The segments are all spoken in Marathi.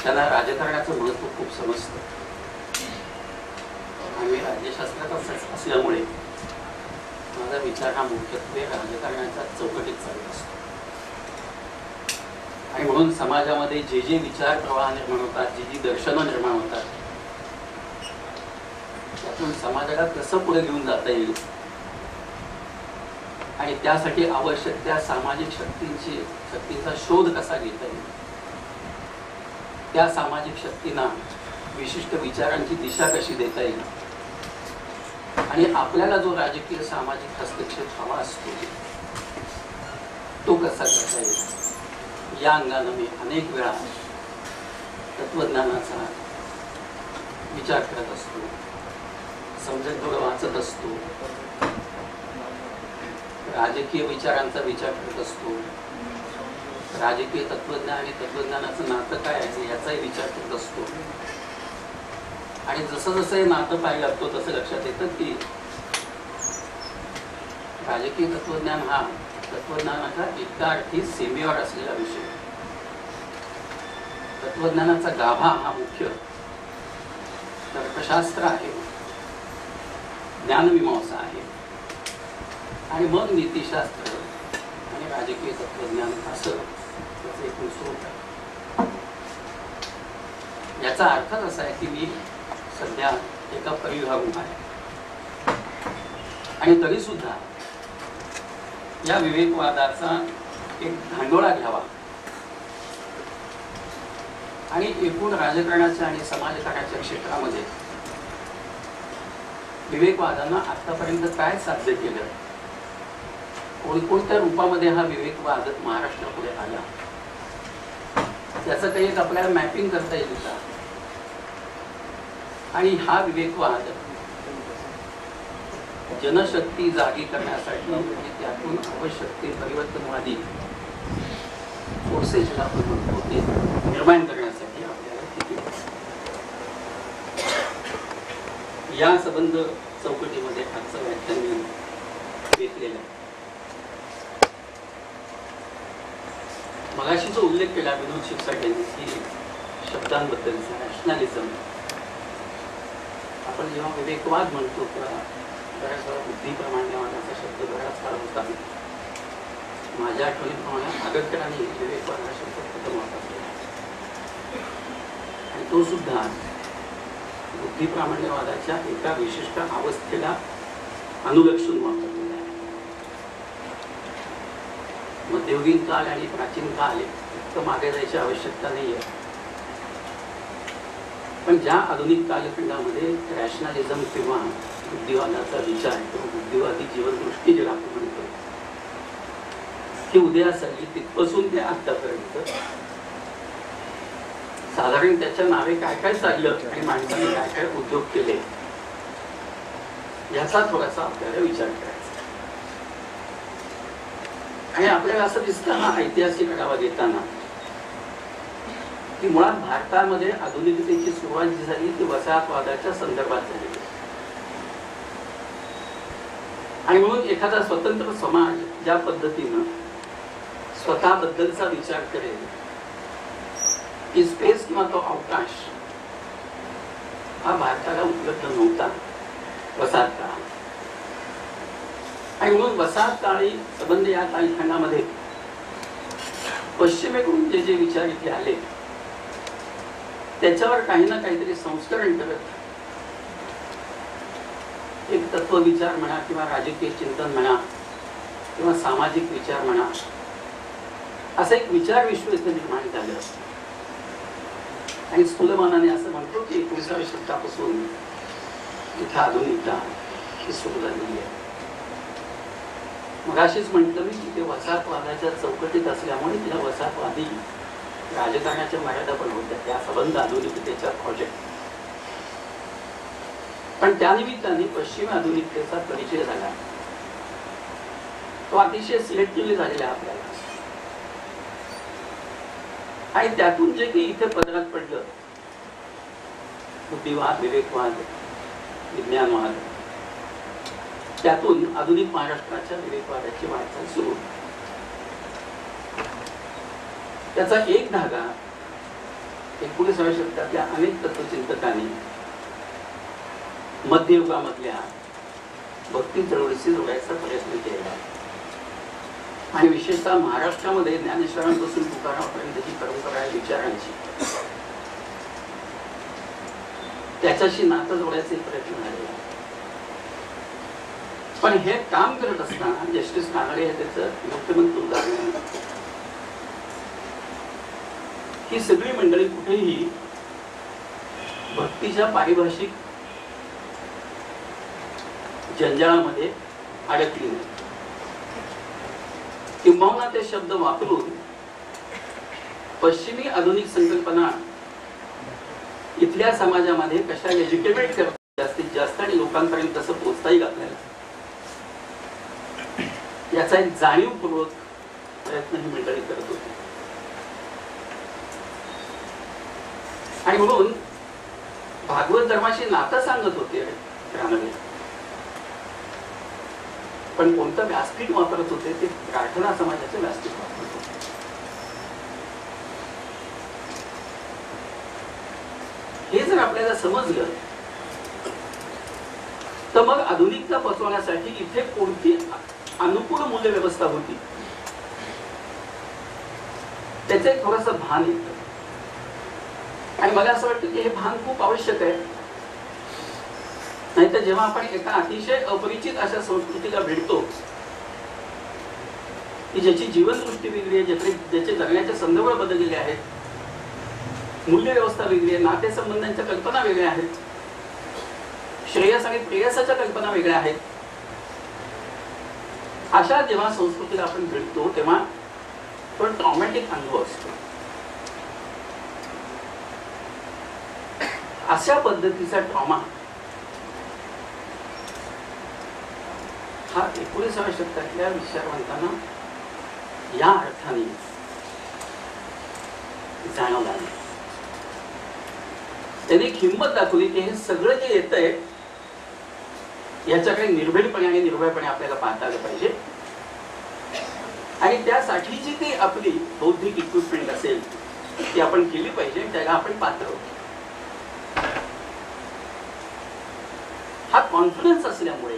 त्यांना राजकारणाचं महत्त्व खूप समजतं आणि राज्यशास्त्राचा असल्यामुळे माझा विचार हा मुख्यत्वे राजकारणाच्या चौकटीत चालत असतो. आणि म्हणून समाजामध्ये जे जे विचार प्रवाह निर्माण होतात, जी जी दर्शनं निर्माण होतात, त्यातून समाजाला कसं पुढे घेऊन जाता येईल आणि त्यासाठी आवश्यक त्या सामाजिक शक्तींचा शोध कसा घेता येईल, त्या सामाजिक शक्तींना विशिष्ट विचारांची दिशा कशी देता येईल आणि आपल्याला जो राजकीय सामाजिक हस्तक्षेप हवा असतो तो कसा करता येईल, या अंगाने मी अनेक वेळा तत्वज्ञानाचा विचार करत असतो, समजत थोडं वाचत असतो, राजकीय विचारांचा विचार करत असतो, राजकीय तत्वज्ञान आणि तत्वज्ञानाचं नातं काय आहे याचाही विचार करत असतो. आणि जसं जसं हे नातं पाहायला लागतो तसं लक्षात येतं की राजकीय तत्वज्ञान हा तत्वज्ञानाचा एका अर्थी सीमेवर असलेला विषय. तत्वज्ञानाचा गाभा हा मुख्य तर्कशास्त्र आहे, ज्ञानमीमांसा आहे आणि मग नीतिशास्त्र आणि राजकीय तत्वज्ञान असं त्याचं एकूण स्वरूप आहे. याचा अर्थच असा आहे की मी सध्या एका परिविभागात आहे आणि तरी सुद्धा या विवेकवादाचा एक धांडोळा घ्यावा आणि एकूण राजकारणाच्या आणि समाजकारणाच्या क्षेत्रामध्ये विवेकवादानं आतापर्यंत काय साध्य केलं, कोणकोणत्या रूपामध्ये हा विवेकवाद महाराष्ट्रापुढे आला, त्याचं काही एक आपल्याला मॅपिंग करता येईल का आणि हा विवेकवाद जनशक्ती जागी करण्यासाठी आणि त्यातून आवश्यक ते परिवर्तनवादी फोर्सेसला ते निर्माण करण्यासाठी आपल्याला किती या संबंध चौकटीमध्ये आजचं व्याख्यान मी घेतलेलं आहे. मगाशी जो उल्लेख केला विनोद शिरसाट यांनी की शब्दांबद्दलचा नॅशनलिझम, आपण जेव्हा विवेकवाद म्हणतो किंवा बऱ्याच वेळा बुद्धिप्रमाण्यवादाचा शब्द बराच काळ होता, माझ्या आठवणीप्रमाणे आगरकरांनी विवेकवाद हा शब्द प्रथम वापरलेला आणि तो सुद्धा बुद्धिप्रामाण्यवादाच्या एका विशिष्ट अवस्थेला अनुलक्षून वापरलेला आहे. मध्ययुगीन काळ आणि प्राचीन काळ इतकं मागे जायची आवश्यकता नाही आहे, पण ज्या आधुनिक कालखंडामध्ये रॅशनलिझम किंवा बुद्धिवादाचा विचार किंवा बुद्धिवादी जीवनदृष्टी ज्याला आपण म्हणतो ती उदयास आली, तिथपासून ते आतापर्यंत साधारण त्याच्या नावे काय काय चाललं आणि माणसाने काय काय उद्योग केले याचा थोडासा आपल्याला विचार करायचा. आणि आपल्याला असं दिसतं हा ऐतिहासिक आढावा घेताना की मुळात भारतामध्ये आधुनिकतेची सुरुवात जी झाली ती वसाहतवादाच्या संदर्भात झाली आणि म्हणून एखादा स्वतंत्र समाज ज्या पद्धतीनं स्वतःबद्दलचा विचार करेल की स्पेस किंवा तो अवकाश हा भारताला उपलब्ध नव्हता वसाहत काळात. आणि म्हणून वसाहत काळी संबंध या कालखंडामध्ये पश्चिमेकडून जे जे विचार इथे आले त्याच्यावर काही ना काहीतरी संस्करण करत एक तत्वविचार म्हणा किंवा राजकीय चिंतन म्हणा किंवा सामाजिक विचार म्हणा असं एक विचार विश्व इथे निर्माण झालं. आणि स्थूलमानाने असं म्हणतो की 19व्या शतकापासून इथं आधुनिकता ही सुरू झालेली आहे. मगाशीच म्हटलं मी की ते वसाहतवादाच्या चौकटीत असल्यामुळे तिला वसाहतवादी राजकारणाच्या मर्यादा पण होत्या त्या संबंध आधुनिकतेच्या प्रोजेक्ट. पण त्यानिमित्ताने पश्चिम आधुनिकतेचा परिचय झाला, तो अतिशय सिलेक्टिव्हली झालेला आपल्याला. आणि त्यातून जे काही इथे पदरात पडलं बुद्धिवाद, विवेकवाद, विज्ञानवाद, त्यातून आधुनिक महाराष्ट्राच्या विवेकवादाची वाटचाल सुरू. त्याचा एक धागा 19व्या शतकातल्या अनेक तत्वचिंतकांनी मध्ययुगामधल्या भक्ती चळवळीशी जोडायचा प्रयत्न केला आणि विशेषतः महाराष्ट्रामध्ये ज्ञानेश्वरांपासून तुकारामांपर्यंतची परंपरा आहे विचारांची, त्याच्याशी नातं जोडायचे प्रयत्न झाले. पण हे काम करत असताना जस्टिस कानडे हे त्याचं मुख्यमंत्री उदाहरण. ही सगळी मंडळी कुठेही भक्तीच्या पारिभाषिक जंजाळामध्ये अडकली नाही. किंबहुना ते शब्द वापरून पश्चिमी आधुनिक संकल्पना इथल्या समाजामध्ये कशा एज्युकेट करतात जास्तीत जास्त आणि लोकांपर्यंत कसं पोहोचता येईल आपल्याला, याचा एक जाणीवपूर्वक प्रयत्न ही मंडळी करत होती. आणि म्हणून भागवत धर्माशी नातं सांगत होते रानडे, पण कोणतं व्यासपीठ वापरत होते ते प्रार्थना समाजाचे व्यासपीठ वापरत होते. हे जर आपल्याला समजलं तर मग आधुनिकता पचवण्यासाठी इथे कोणती अनुकूल मूल्य व्यवस्था होती त्याचं एक थोडंसं भान येतं. आणि मला असं वाटतं की हे भान खूप आवश्यक आहे. नाहीतर जेव्हा आपण एका अतिशय अपरिचित अशा संस्कृतीला भेटतो की ज्याची जीवनदृष्टी वेगळी आहे, ज्याचे जगण्याचे संदर्भ बदललेले आहेत, मूल्य व्यवस्था वेगळी आहे, नातेसंबंधांच्या कल्पना वेगळ्या आहेत, श्रेयस आणि प्रेयसाच्या कल्पना वेगळ्या आहेत, अशा जेव्हा संस्कृतीला आपण भेटतो तेव्हा तो ट्रॉमॅटिक अनुभव असतो. अशा पद्धतीचा ट्रॉमा हा 19व्या शतकातल्या विचारवंतांना या अर्थाने जाणवला नाही. त्यांनी हिंमत दाखवली की हे सगळं जे येतंय याच्याकडे निर्भीडपणे आणि निर्भयपणे आपल्याला पाहता आलं पाहिजे आणि त्यासाठीची ती आपली बौद्धिक इक्विपमेंट असेल ती आपण केली पाहिजे, त्याला आपण पात्र होतो. हा कॉन्फिडन्स असल्यामुळे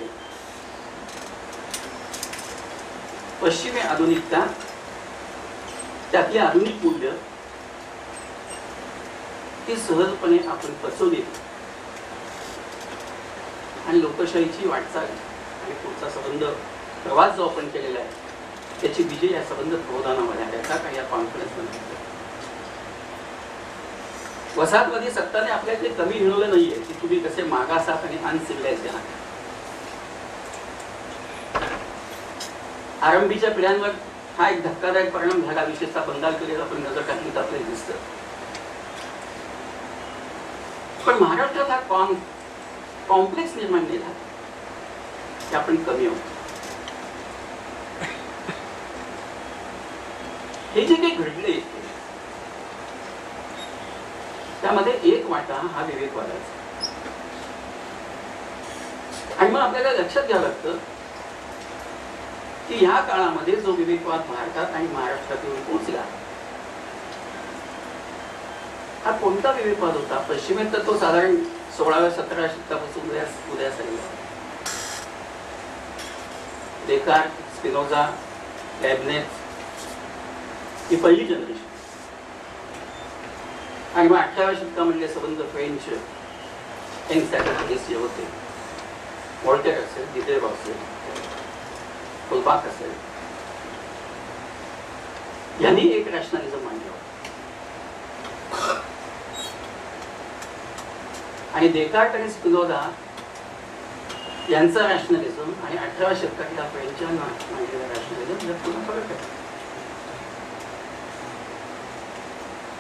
पश्चिमी आधुनिकता, त्यातली आधुनिक मूल्य ती सहजपणे आपण पचवली आणि लोकशाहीची वाटचाल आणि पुढचा संबंध प्रवास जो आपण केलेला आहे त्याची विजय या संबंध प्रबोधनामध्ये त्याचा काही या कॉन्फिडन्स मध्ये. वसाहतवादी सत्ताने आपल्याला ते कमी हिणवलं नाहीये की तुम्ही कसे मागास आहात आणि अनसिव्हिलाइज्ड आहात. आरंभीच्या पिढ्यांवर हा एक धक्कादायक परिणाम झाला, विशेषतः बंगाल केलेला पण नजर टाकली तर आपल्याला दिसतं. पण महाराष्ट्रात हा कॉम्प्लेक्स निर्माण नाही झाला की आपण कमी आहोत. हे जे काही घडले त्यामध्ये एक वाटा हा विवेकवादाचा. आणि मग आपल्याला लक्षात घ्यावं लागतं की ह्या काळामध्ये जो विवेकवाद भारतात आणि महाराष्ट्रात येऊन पोहोचला हा कोणता विवेकवाद होता? पश्चिमेत तर तो साधारण 16व्या-17व्या शतकापासून उदयास आलेला. डेकार्ट, स्पिनोझा, लेबनिझ ही पहिली जनरेशन. आणि मग 18व्या शतकामधले संबंध फ्रेंच एन्सायक्लोपीडिस्ट जे होते, व्हॉल्टेर असेल, दिदेर असेल, होलबाक असेल, यांनी एक रॅशनलिझम मांडलं आणि डेकार्ट आणि स्पिनोझा यांचा रॅशनलिझम आणि 18व्या शतकातल्या फ्रेंचांना मांडलेला रॅशनलिझम यात पूर्ण फरक आहे.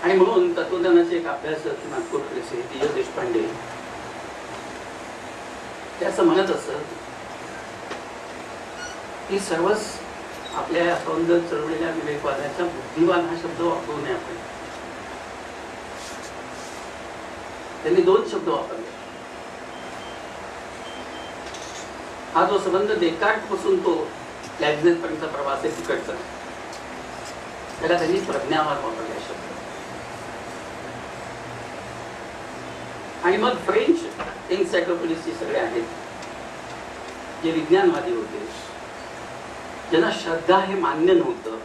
आणि म्हणून तत्वज्ञानाचे एक अभ्यासक नागपूरचे डी देशपांडे ते असं म्हणत असत की सर्वच आपल्या सौंदर्य चळवळीच्या विवेकवादाचा बुद्धिवान हा शब्द वापरू नये. आपण त्यांनी 2 शब्द वापरले. हा जो संबंध डेकार्ट पासून तो लेबनिझ पर्यंतचा प्रवास आहे तिकडचा, त्याला त्यांनी प्रज्ञावाद वापरला शब्द. आणि मग फ्रेंच एन्सायक्लोपीडियाचे सगळे आहेत जे विज्ञानवादी होते, ज्यांना श्रद्धा हे मान्य नव्हतं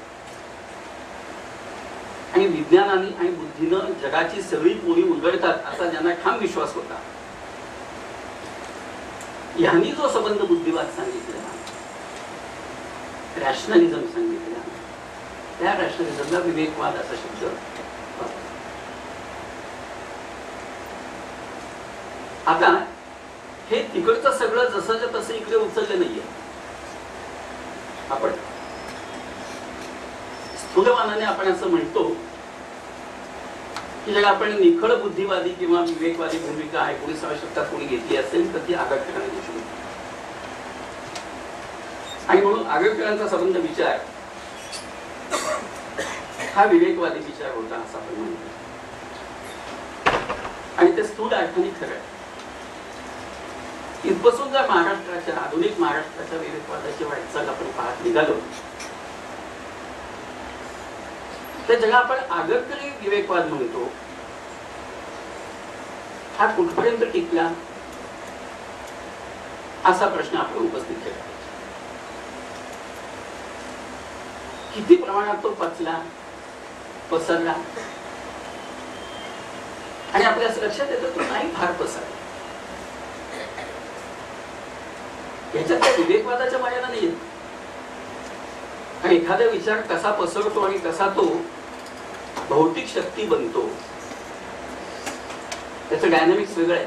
आणि विज्ञानाने आणि बुद्धीनं जगाची सगळी पोळी उलगडतात असा ज्यांना ठाम विश्वास होता, यांनी जो संबंध बुद्धिवाद सांगितला, रॅशनलिझम सांगितला, त्या रॅशनलिझमला विवेकवाद असा शब्द वापरला. आता हे तिकडचं सगळं जसंच्या तसं इकडे उचललं नाहीये. आपण स्थूलमानाने आपण असं म्हणतो की जेव्हा आपण निखळ बुद्धिवादी किंवा विवेकवादी भूमिका 19व्या शतकात कोणी घेतली असेल तर ती आगरकरांनी घेतली. आणि म्हणून आगरकरांचा संबंध विचार हा विवेकवादी विचार होता असं आपण म्हणतो. आणि ते स्थूल अर्थाने खरं आहे. इथपासून जर महाराष्ट्राच्या आधुनिक महाराष्ट्राच्या विवेकवादाची वाटचाल आपण पाहत निघालो तर जेव्हा आपण आगरकरी विवेकवाद म्हणतो हा कुठपर्यंत टिकला असा प्रश्न आपण उपस्थित केला. किती प्रमाणात तो पचला, पसरला आणि आपल्या लक्षात येतं तो नाही फार पसरला. याच्यात त्या विवेकवादाच्या मर्यादा नाही आहेत. आणि एखादा विचार कसा पसरतो आणि कसा तो भौतिक शक्ती बनतो त्याचं डायनामिक्स वेगळं आहे.